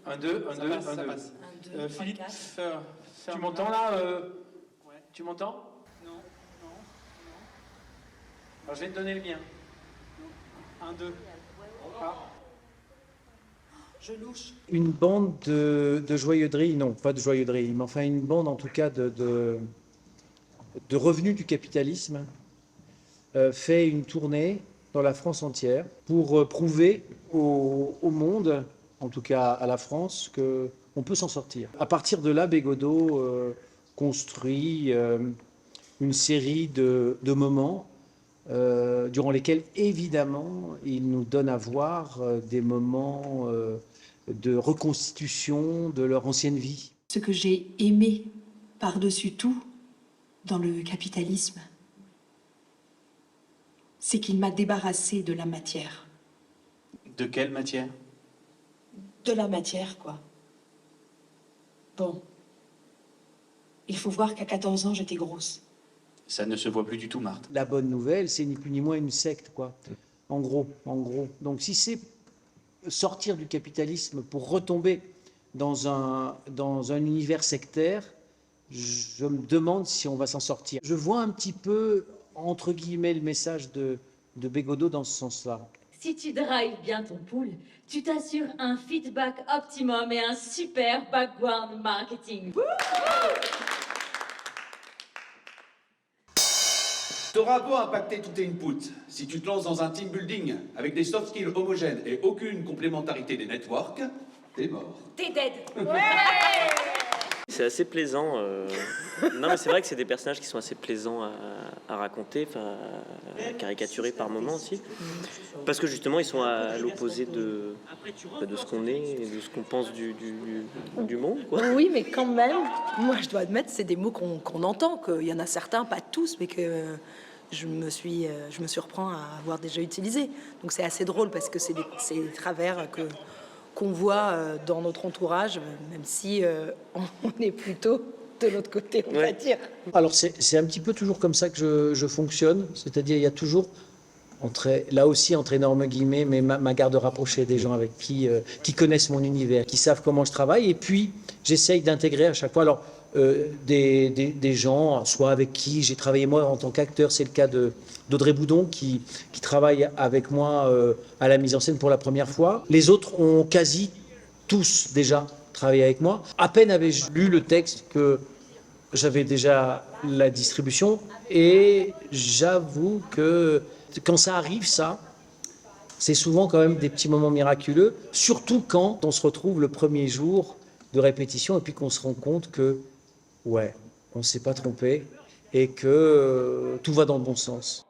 1, 2, 1, 2, 1, 2. Ça passe. Philippe, tu m'entends là Ouais. Tu m'entends? Non. Alors je vais te donner le mien. 1, 2. Ah. Je louche. Une bande de joyeuderie, non, pas de joyeuderie, mais enfin une bande en tout cas de revenus du capitalisme fait une tournée dans la France entière pour prouver au monde, en tout cas à la France, qu'on peut s'en sortir. À partir de là, Bégodeau construit une série de moments durant lesquels, évidemment, il nous donne à voir des moments de reconstitution de leur ancienne vie. Ce que j'ai aimé par-dessus tout dans le capitalisme, c'est qu'il m'a débarrassé de la matière. De quelle matière? De la matière, quoi. Bon. Il faut voir qu'à 14 ans, j'étais grosse. Ça ne se voit plus du tout, Marthe. La bonne nouvelle, c'est ni plus ni moins une secte, quoi. En gros. Donc si c'est sortir du capitalisme pour retomber dans un univers sectaire, je me demande si on va s'en sortir. Je vois un petit peu, entre guillemets, le message de Bégodeau dans ce sens-là. Si tu drives bien ton pool, tu t'assures un feedback optimum et un super background marketing. T'auras beau impacter tout tes inputs, si tu te lances dans un team building avec des soft skills homogènes et aucune complémentarité des networks, t'es mort. T'es dead. C'est assez plaisant. Non, mais c'est vrai que c'est des personnages qui sont assez plaisants à raconter, à caricaturer par moments aussi. Parce que justement, ils sont à l'opposé de ce qu'on est et de ce qu'on pense du monde, quoi. Oui, mais quand même, moi je dois admettre, c'est des mots qu'on entend, qu'il y en a certains, pas tous, mais que je me surprends à avoir déjà utilisé. Donc c'est assez drôle parce que c'est des travers qu'on voit dans notre entourage, même si on est plutôt de l'autre côté, on va dire. Alors c'est un petit peu toujours comme ça que je fonctionne, c'est-à-dire il y a toujours, là aussi entre énormes guillemets, mais ma garde rapprochée des gens avec qui connaissent mon univers, qui savent comment je travaille, et puis j'essaye d'intégrer à chaque fois des gens, soit avec qui j'ai travaillé moi en tant qu'acteur, c'est le cas d'Audrey Boudon qui travaille avec moi à la mise en scène pour la première fois. Les autres ont quasi tous déjà travaillé avec moi. À peine avais-je lu le texte que j'avais déjà la distribution, et j'avoue que quand ça arrive, c'est souvent quand même des petits moments miraculeux, surtout quand on se retrouve le premier jour de répétition et puis qu'on se rend compte que ouais, on ne s'est pas trompé et que tout va dans le bon sens.